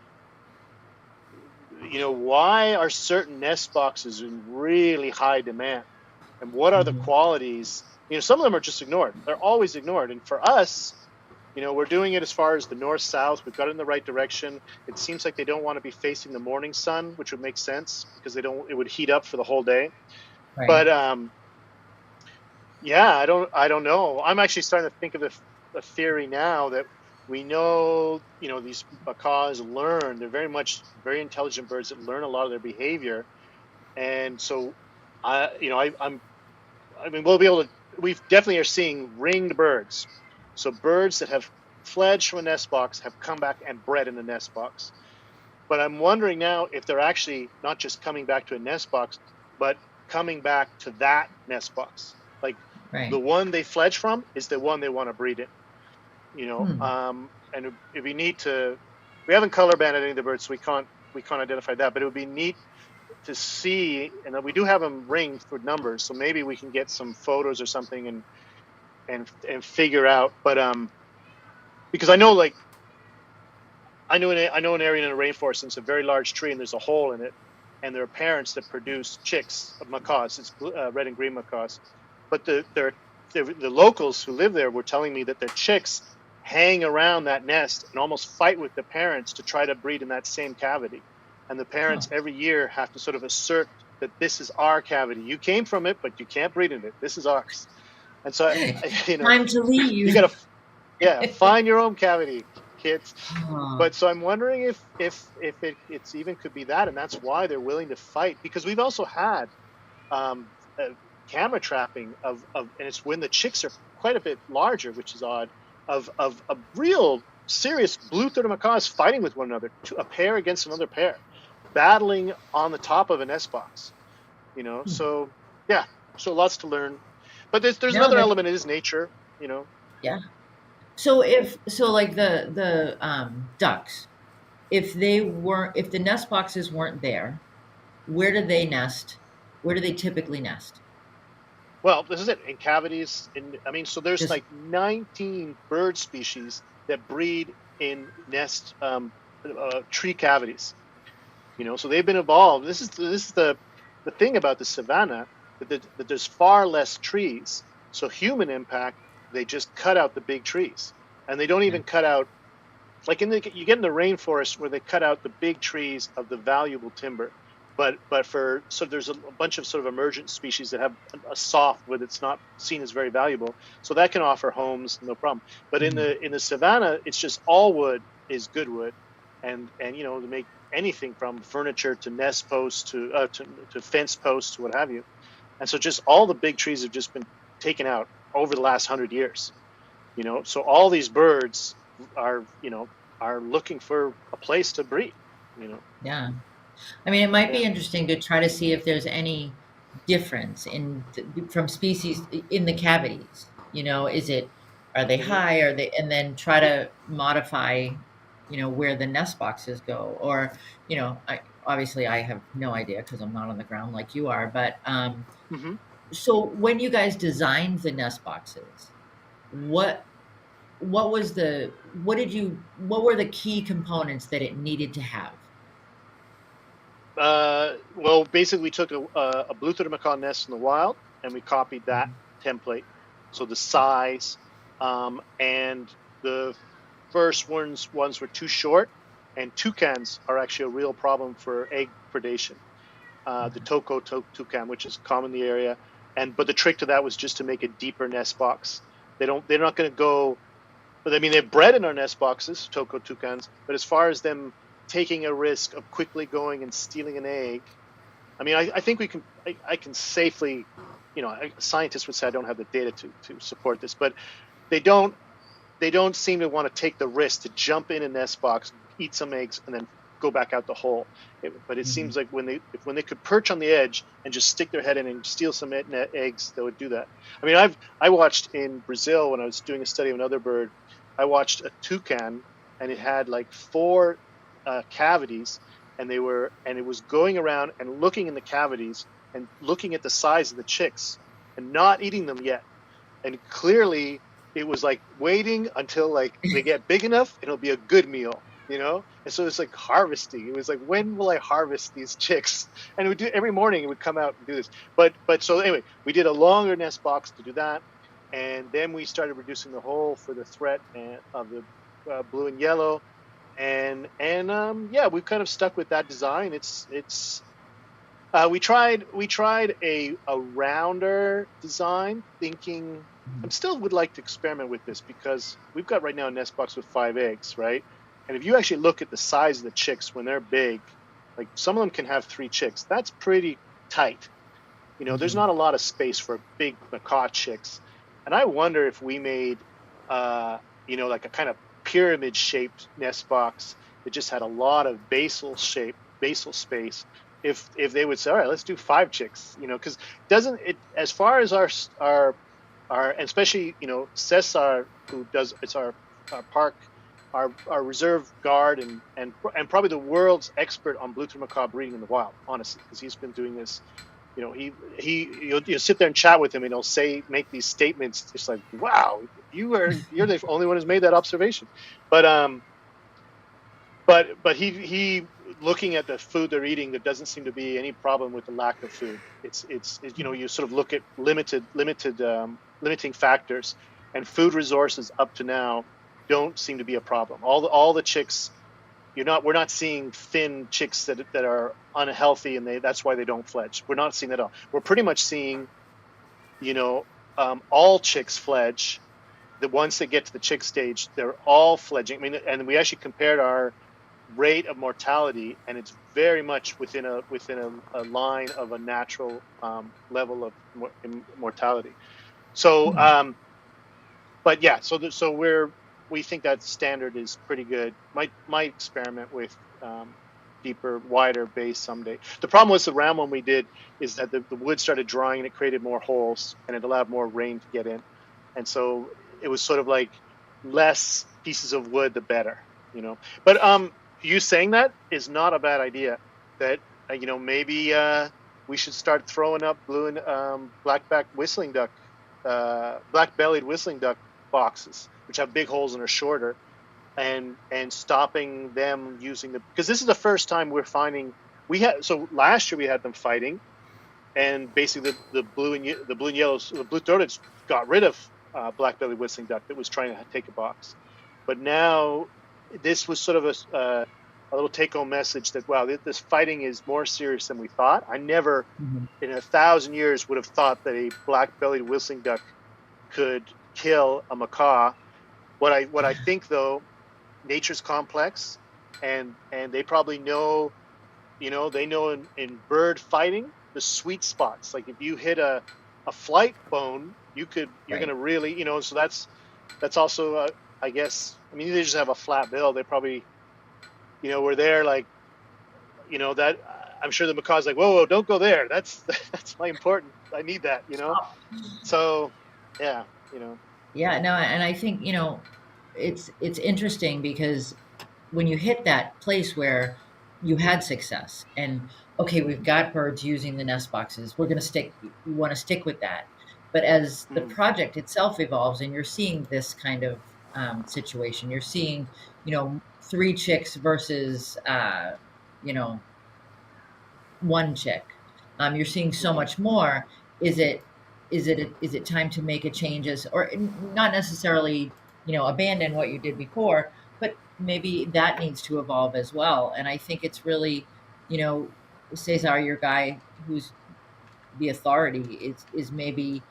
why are certain nest boxes in really high demand? And what are the qualities? Some of them are just ignored. They're always ignored. And for us, we're doing it as far as the north-south. We've got it in the right direction. It seems like they don't want to be facing the morning sun, which would make sense because it would heat up for the whole day. Right. But I don't know. I'm actually starting to think of a theory now that we know, these macaws learn. They're very intelligent birds that learn a lot of their behavior. And so we'll be able to, we definitely are seeing ringed birds. So birds that have fledged from a nest box have come back and bred in a nest box. But I'm wondering now if they're actually not just coming back to a nest box, but coming back to that nest box. Like, the one they fledged from is the one they want to breed in. And it'd be neat to, we haven't color banded any of the birds, so we can't identify that, but it would be neat to see, and we do have them ringed for numbers, so maybe we can get some photos or something and figure out. But because I know an area in a rainforest, and it's a very large tree, and there's a hole in it, and there are parents that produce chicks of macaws. It's red and green macaws, but the locals who live there were telling me that their chicks hang around that nest and almost fight with the parents to try to breed in that same cavity. And the parents every year have to sort of assert that this is our cavity. You came from it, but you can't breed in it. This is ours. And so, time to leave. You got to, find your own cavity, kids. But so I'm wondering if it's even could be that, and that's why they're willing to fight. Because we've also had camera trapping and it's when the chicks are quite a bit larger, which is odd, of a real serious blue-throated macaws fighting with one another, a pair against another pair, battling on the top of a nest box. So lots to learn. But there's another element. It is nature. Yeah. So like the ducks, if the nest boxes weren't there, where do they nest? Where do they typically nest? Well, this is it in cavities. So there's Just like 19 bird species that breed in nest tree cavities. So they've been evolved. This is the thing about the savanna that there's far less trees. So human impact, they just cut out the big trees, and they don't yeah, even cut out like you get in the rainforest where they cut out the big trees of the valuable timber. But for so there's a bunch of sort of emergent species that have a softwood that's not seen as very valuable, so that can offer homes no problem. But in mhm, the savanna, it's just all wood is good wood, and to make anything from furniture to nest posts to fence posts to what have you. And so just all the big trees have just been taken out over the last 100 years. So all these birds are looking for a place to breed. You know, yeah. I mean, it might be yeah. interesting to try to see if there's any difference from species in the cavities. Is it are they Hmm. high? Are they and then try to modify, where the nest boxes go. Or, I obviously I have no idea because I'm not on the ground like you are. But Hmm. so when you guys designed the nest boxes, what what were the key components that it needed to have? Well, basically, we took a blue throated macaw nest in the wild, and we copied that Mhm. template. So the size, and the first ones were too short, and toucans are actually a real problem for egg predation. The toucan, which is common in the area, but the trick to that was just to make a deeper nest box. They're not going to go. But I mean, they've bred in our nest boxes, toko toucans. But as far as them taking a risk of quickly going and stealing an egg, I mean, I think we can. I can safely, scientists would say I don't have the data to support this, but they don't they don't seem to want to take the risk to jump in a nest box, eat some eggs, and then go back out the hole. But it Mhm. seems like when they could perch on the edge and just stick their head in and steal some eggs, they would do that. I mean, I watched in Brazil when I was doing a study of another bird. I watched a toucan, and it had like four cavities, and it was going around and looking in the cavities and looking at the size of the chicks and not eating them yet, and clearly it was like waiting until like they get big enough and it'll be a good meal. And so it's like harvesting. It was like, when will I harvest these chicks? And it would do every morning. It would come out and do this. But so anyway, we did a longer nest box to do that, and then we started reducing the hole for the threat of the blue and yellow, and yeah, we've kind of stuck with that design. It's we tried a rounder design, thinking I still would like to experiment with this because we've got right now a nest box with 5 eggs, right? And if you actually look at the size of the chicks when they're big, like some of them can have 3 chicks. That's pretty tight. There's Mhm. not a lot of space for big macaw chicks. And I wonder if we made, like a kind of pyramid shaped nest box that just had a lot of basal space. If they would say, all right, let's do 5 chicks, because doesn't it, as far as and especially, Cesar, who does, it's our park, our reserve guard, and probably the world's expert on blue-throated macaw breeding in the wild, honestly, because he's been doing this. You'll sit there and chat with him, and he'll make these statements just like, wow, you're the only one who's made that observation. But he looking at the food they're eating, there doesn't seem to be any problem with the lack of food. You sort of look at limiting factors, and food resources up to now don't seem to be a problem. All the chicks, we're not seeing thin chicks that are unhealthy, and that's why they don't fledge. We're not seeing that at all. We're pretty much seeing, you know all chicks fledge. The ones that get to the chick stage, they're all fledging. I mean, and we actually compared our rate of mortality, and it's very much within a line of a natural level of mortality. So, Hmm. but yeah, so we think that standard is pretty good. Might experiment with deeper, wider base someday. The problem with the round one we did is that the wood started drying and it created more holes and it allowed more rain to get in, and so it was sort of like less pieces of wood the better. But you saying that is not a bad idea. That maybe we should start throwing up blue and black-backed whistling duck, black-bellied whistling duck boxes, which have big holes and are shorter, and stopping them using because this is the first time we're finding so last year we had them fighting, and basically the blue and yellows, the blue-throateds got rid of black-bellied whistling duck that was trying to take a box. But now this was sort of a little take-home message that, wow, this fighting is more serious than we thought. I never Mhm. in 1,000 years would have thought that a black-bellied whistling duck could kill a macaw. What I think, though, nature's complex, and they probably know, they know in bird fighting the sweet spots. Like if you hit a flight bone, you're Right. gonna really, so that's also I guess, I mean, they just have a flat bill. They probably, were there, like, that I'm sure the macaw's like, whoa, don't go there. That's that's my important. I need that. Stop. So yeah. Yeah, no, and I think, it's interesting because when you hit that place where you had success and okay, we've got birds using the nest boxes, we want to stick with that. But as the Mm, project itself evolves and you're seeing this kind of situation, you're seeing, three chicks versus, you know, one chick. You're seeing so mhm. much more. Is it is it time to make a changes or not necessarily, abandon what you did before, but maybe that needs to evolve as well. And I think it's really, you know, Cesar, your guy who's the authority, is maybe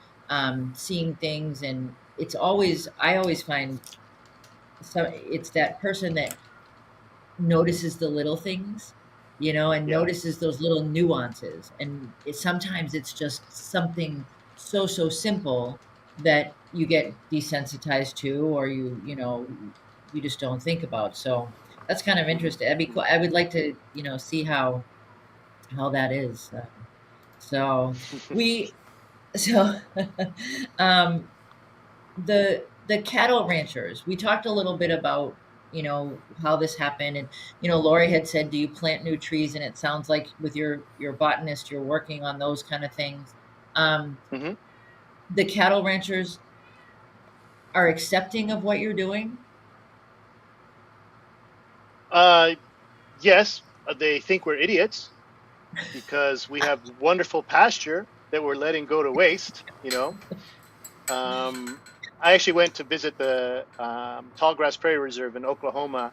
seeing things, and I always find it's that person that notices the little things, and Yeah. notices those little nuances. And sometimes it's just something so simple that you get desensitized to, or you just don't think about. So that's kind of Mhm. interesting. That'd be cool. Mhm. I would like to, see how that is. So we, so um, the cattle ranchers, we talked a little bit about, how this happened. And Lori had said, do you plant new trees? And it sounds like with your botanist, you're working on those kind of things. um, Mhm. the cattle ranchers are accepting of what you're doing. Uh, yes, they think we're idiots because we have wonderful pasture that we're letting go to waste. Um, I actually went to visit the Tallgrass Prairie Reserve in Oklahoma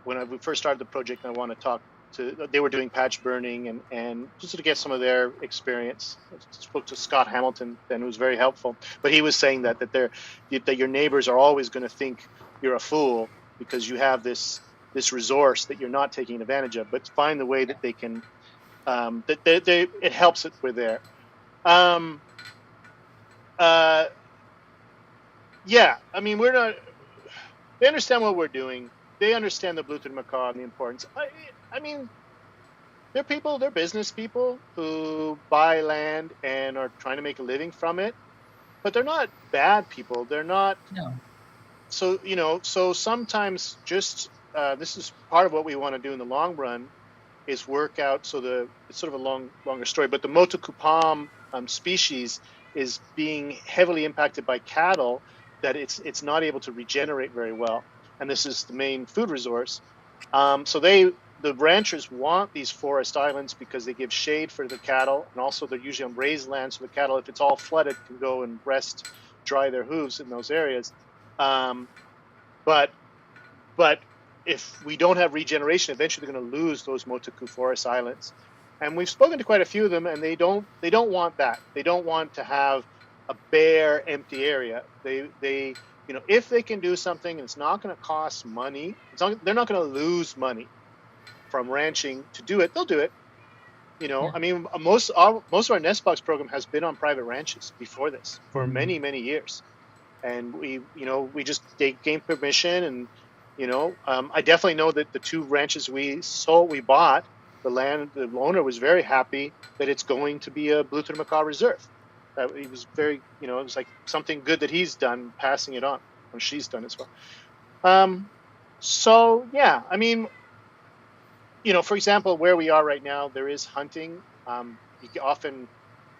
when we first started the project. And I want to talk to. They were doing patch burning, and just to get some of their experience. I spoke to Scott Hamilton then, who was very helpful. But he was saying that your neighbors are always going to think you're a fool because you have this resource that you're not taking advantage of. But find the way that they can, that it helps it with there. Um, uh, yeah, I mean, we're not. They understand what we're doing. They understand the blue-throated macaw and the importance. I mean, they're business people who buy land and are trying to make a living from it, but they're not bad people. They're not. No. So so sometimes just this is part of what we want to do in the long run is work out. So it's sort of a longer story, but the Motocupam species is being heavily impacted by cattle, that it's not able to regenerate very well, and this is the main food resource. So the ranchers want these forest islands because they give shade for the cattle, and also they're usually on raised land, so the cattle, if it's all flooded, can go and rest, dry their hooves in those areas. Um, but but if we don't have regeneration, eventually they're going to lose those Motoku forest islands. And we've spoken to quite a few of them, and they don't want that. They don't want to have a bare, empty area. They if they can do something and it's not going to cost money, they're not going to lose money from ranching to do it. They'll do it. Yeah. I mean, most of our nest box program has been on private ranches before this for Mhm. many years, and we just gained permission. And I definitely know that the two ranches we bought, the owner was very happy that it's going to be a blue-throated macaw reserve. That he was very, it was like something good that he's done, passing it on, or she's done as well. um so yeah, I mean, for example, where we are right now, there is hunting. You often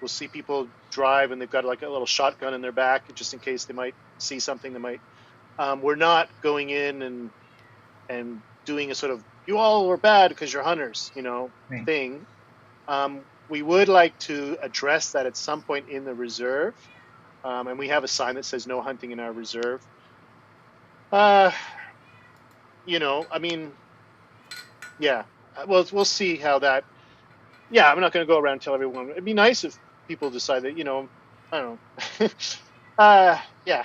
will see people drive and they've got like a little shotgun in their back just in case they might see something that might. We're not going in and doing a sort of you all were bad because you're hunters, Right. thing. We would like to address that at some point in the reserve, and we have a sign that says no hunting in our reserve. Uh, I mean, yeah. We'll see how that. Yeah, I'm not going to go around and tell everyone. It'd be nice if people decide that, I don't know. Yeah.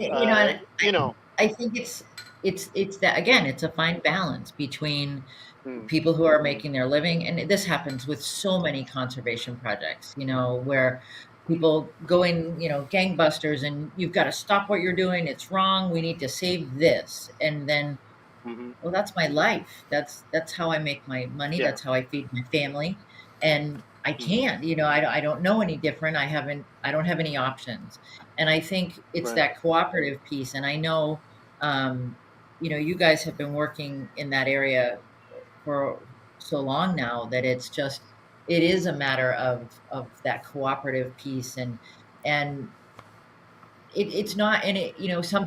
And You know. I think it's that, again, it's a fine balance between Mm, people who are mm, making their living, and this happens with so many conservation projects, where people go in, gangbusters, and you've got to stop what you're doing. It's wrong. We need to save this. And then, hmm. well, that's my life. That's how I make my money. Yeah. That's how I feed my family. And I Hmm. can't, I don't know any different. I don't have any options. And I think it's Right. that cooperative piece. And I know, um, you guys have been working in that area for so long now that it is a matter of that cooperative piece. And it's not, and some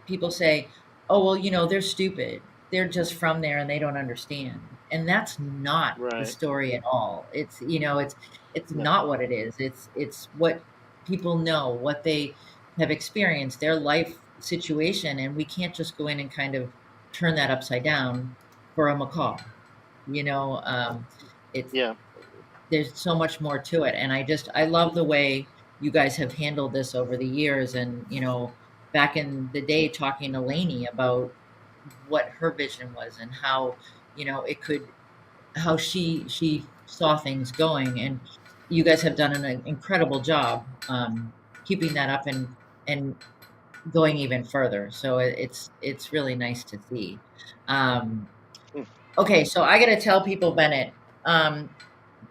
people say, oh, well, they're stupid, they're just from there and they don't understand. And that's not the Right. story at all. It's No. not what it is. It's what people know, what they have experienced, their life situation, and we can't just go in and kind of turn that upside down for a macaw. It's Yeah. There's so much more to it, and I love the way you guys have handled this over the years. And back in the day, talking to Lainey about what her vision was and how it could, how she saw things going, and you guys have done an incredible job, keeping that up and going even further. So it's really nice to see. um, Mm, okay, so I got to tell people, Bennett, um,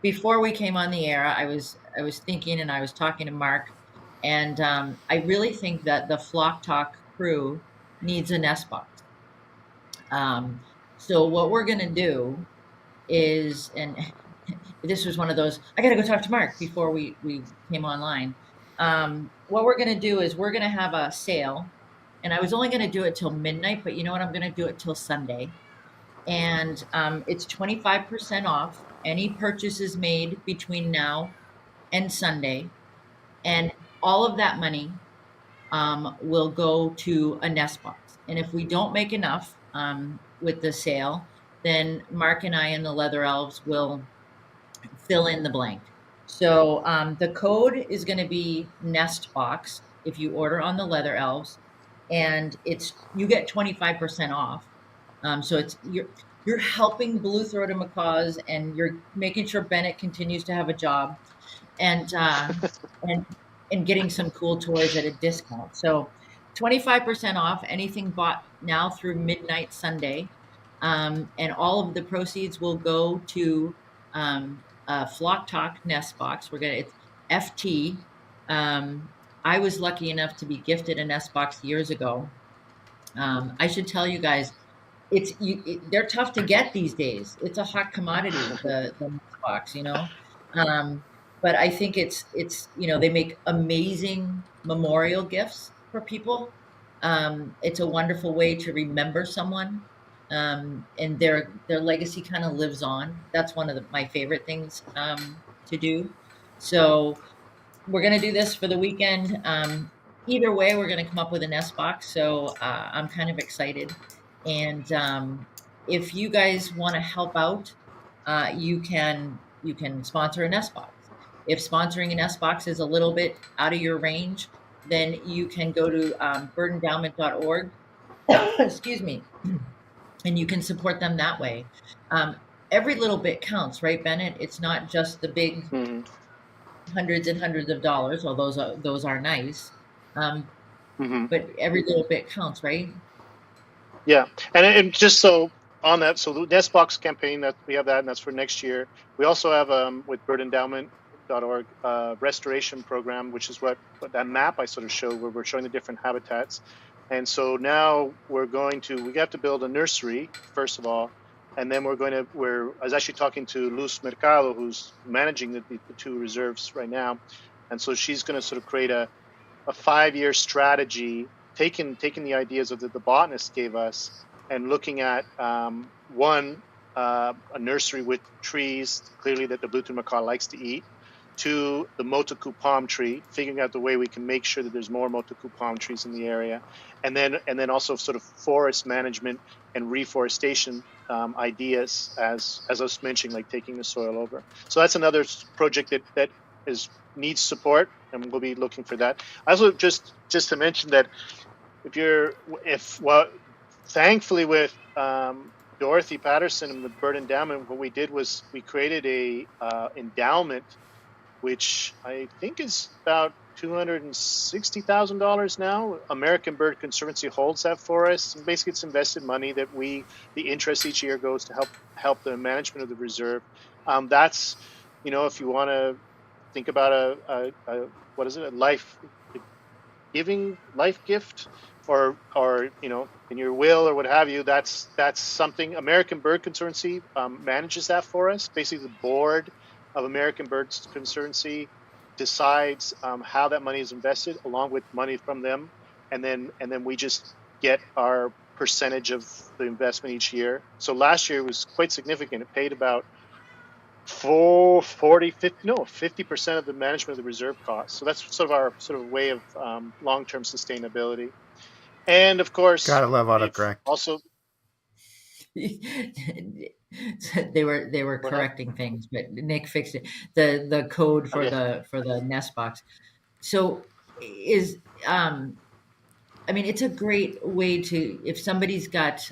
before we came on the air, I was thinking, and I was talking to Mark, and I really think that the Flock Talk crew needs a nest box. Um, so what we're gonna do is, and this was one of those, I got to go talk to Mark before we came online. What we're gonna do is we're gonna have a sale, and I was only gonna do it till midnight, but you know what? I'm gonna do it till Sunday, and it's 25% off any purchases made between now and Sunday. And all of that money will go to a nest box. And if we don't make enough with the sale, then Mark and I and the Leather Elves will fill in the blank. So the code is going to be nest box if you order on the Leather Elves, and you get 25% off. So you're helping blue throated macaws, and you're making sure Bennett continues to have a job, and and and getting some cool toys at a discount. So 25% off anything bought now through midnight Sunday, and all of the proceeds will go to Flock Talk Nest Box. It's FT. I was lucky enough to be gifted a nest box years ago. I should tell you guys, they're tough to get these days. It's a hot commodity, the box, Um, but I think it's they make amazing memorial gifts for people. It's a wonderful way to remember someone, and their legacy kind of lives on. That's one of my favorite things to do. So we're gonna do this for the weekend. Either way, we're gonna come up with a nest box. So I'm kind of excited. And if you guys want to help out, you can sponsor a nest box. If sponsoring a nest box is a little bit out of your range, then you can go to birdendowment.org. Excuse me, and you can support them that way. Um, every little bit counts, right, Bennett? It's not just the big hmm. hundreds and hundreds of dollars, although those are nice. Um, Hmm. but every little bit counts, right? Yeah, and just so on that, so the nest box campaign that we have that, and that's for next year. We also have with birdendowment.org restoration program, which is what that map I sort of showed, where we're showing the different habitats. And so now we have to build a nursery first of all, and then I was actually talking to Luz Mercado, who's managing the two reserves right now, and so she's going to sort of create a 5-year strategy, taking the ideas of that the botanists gave us, and looking at one, a nursery with trees clearly that the blue-tooth macaw likes to eat. 2, the motoku palm tree, figuring out the way we can make sure that there's more motoku palm trees in the area, and then also sort of forest management and reforestation ideas, as I was mentioning, like taking the soil over. So that's another project that needs support, and we'll be looking for that. Also, just to mention that thankfully with Dorothy Patterson and the Bird Endowment, what we did was we created a endowment, which I think is about $260,000 now. American Bird Conservancy holds that for us. And basically, it's invested money that the interest each year goes to help the management of the reserve. That's, if you want to think about a life gift, or in your will or what have you. That's something American Bird Conservancy manages that for us. Basically, the board of American Bird Conservancy decides how that money is invested, along with money from them, and then we just get our percentage of the investment each year. So last year was quite significant. It paid about 50% of the management of the reserve costs. So that's sort of our way of long-term sustainability. And of course, gotta love autocorrect. Also, they were correcting things, but Nick fixed it. The code for the nest box. So I mean, it's a great way to, if somebody's got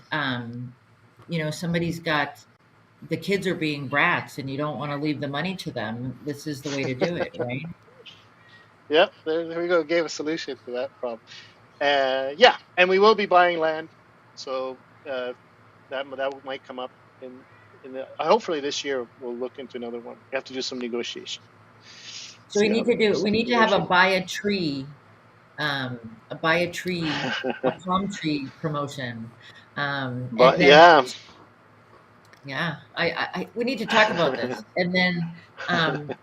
the kids are being brats and you don't want to leave the money to them, this is the way to do it, right? Yep, there we go. Gave a solution to that problem. Yeah, and we will be buying land, so that might come up in hopefully this year. We'll look into another one. We have to do some negotiation. So we need to have a buy a tree, a palm tree promotion. But yeah. Yeah, we need to talk about this. And then, and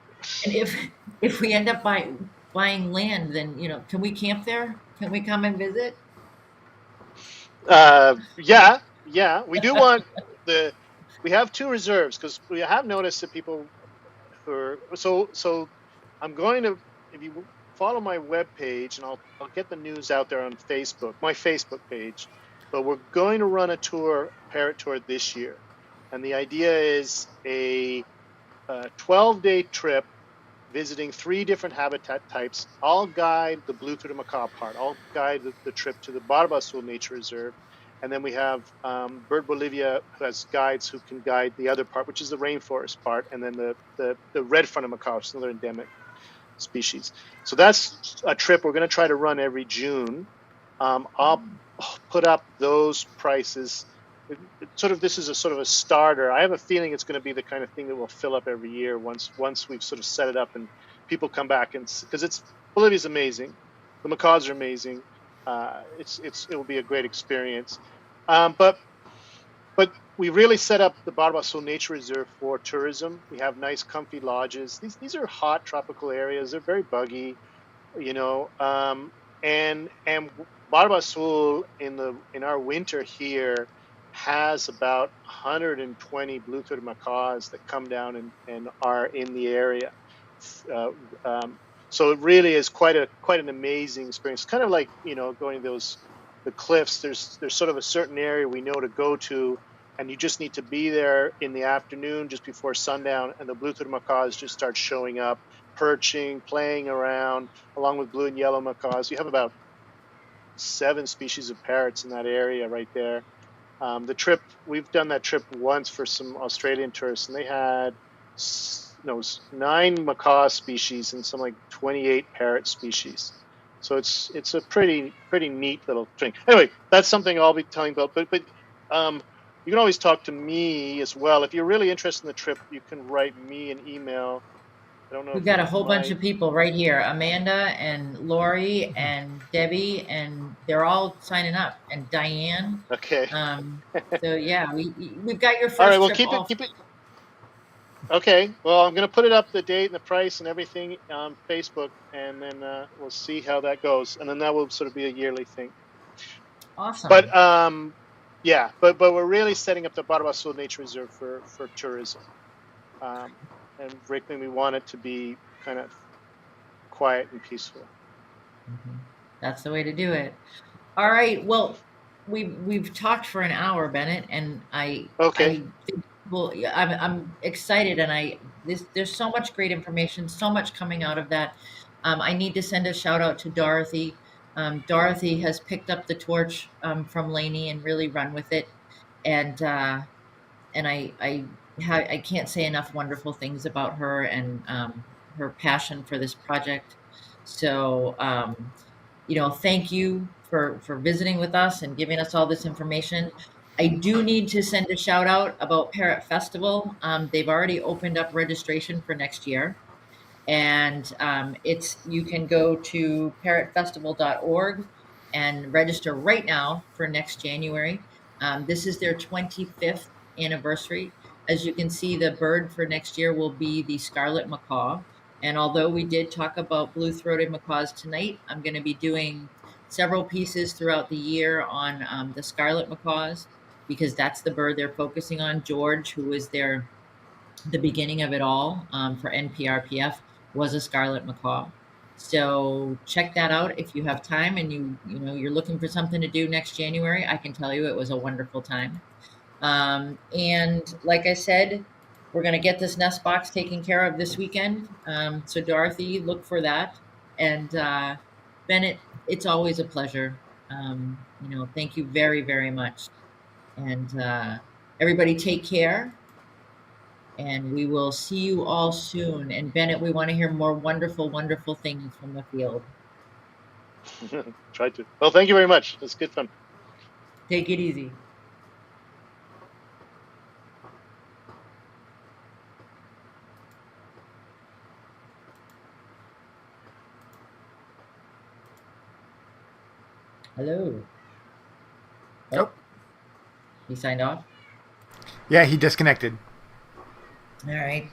if we end up buying land, then can we camp there? Can we come and visit? Yeah, we do want we have 2 reserves, because we have noticed that people so I'm going to, if you follow my webpage, and I'll get the news out there on Facebook, my Facebook page, but we're going to run a parrot tour this year, and the idea is a 12-day trip visiting 3 different habitat types. I'll guide the blue-throated macaw part. I'll guide the trip to the Barba Azul Nature Reserve. And then we have Bird Bolivia, who has guides who can guide the other part, which is the rainforest part, and then the red-fronted macaw, which is another endemic species. So that's a trip we're going to try to run every June. I'll put up those prices. This is a sort of a starter. I have a feeling it's going to be the kind of thing that will fill up every year once we've sort of set it up and people come back, and because Bolivia's amazing, the macaws are amazing. It will be a great experience. But we really set up the Barba Azul Nature Reserve for tourism. We have nice, comfy lodges. These are hot tropical areas. They're very buggy, and Barba Azul in our winter here has about 120 blue-throated macaws that come down and are in the area. So it really is quite an amazing experience. Kind of like going the cliffs. There's sort of a certain area we know to go to, and you just need to be there in the afternoon, just before sundown, and the blue-throated macaws just start showing up, perching, playing around, along with blue and yellow macaws. You have about 7 species of parrots in that area right there. We've done that trip once for some Australian tourists, and they had 9 macaw species and some like 28 parrot species. So it's a pretty neat little thing. Anyway, that's something I'll be telling about. But you can always talk to me as well. If you're really interested in the trip, you can write me an email I don't know We've if got a whole bunch my of people right here. Amanda and Lori and Debbie, and they're all signing up. And Diane. okay. So yeah, we've got your All right. first Well, trip all. keep it. Okay. Well, I'm gonna put it up, the date and the price and everything on Facebook, and then we'll see how that goes, and then that will sort of be a yearly thing. Awesome. But yeah, but we're really setting up the Barabasul Nature Reserve for tourism. Um, and Rickman, we want it to be kind of quiet and peaceful. Mhm. That's the way to do it. All right. Well, we've talked for an hour, Bennett, and Okay. I think well, yeah, I'm excited, and there's so much great information, so much coming out of that. I need to send a shout out to Dorothy. Dorothy has picked up the torch from Lainey and really run with it, and I can't say enough wonderful things about her and her passion for this project. So thank you for visiting with us and giving us all this information. I do need to send a shout out about Parrot Festival. They've already opened up registration for next year, and it's you can go to parrotfestival.org and register right now for next January. This is their 25th anniversary. As you can see, the bird for next year will be the scarlet macaw. And although we did talk about blue-throated macaws tonight, I'm going to be doing several pieces throughout the year on the scarlet macaws because that's the bird they're focusing on. George, who is the beginning of it all for NPRPF, was a scarlet macaw. So check that out if you have time and you're looking for something to do next January. I can tell you it was a wonderful time. And like I said, we're going to get this nest box taken care of this weekend. So Dorothy, look for that. And Bennett, it's always a pleasure. Thank you very, very much. And everybody take care, and we will see you all soon. And Bennett, we want to hear more wonderful, wonderful things from the field. Try to. Well, thank you very much. It's good fun. Take it easy. Hello. Oh, He signed off. yeah, he disconnected. All right.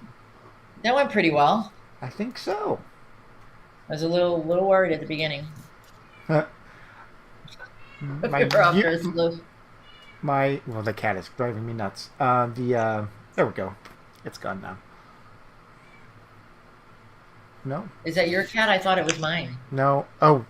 That went pretty well. I think so. I was a little worried at the beginning. Uh, We my were off to a u- slow. well, the cat is driving me nuts. There we go. It's gone now. No, Is that your cat? I thought it was mine. no. Oh,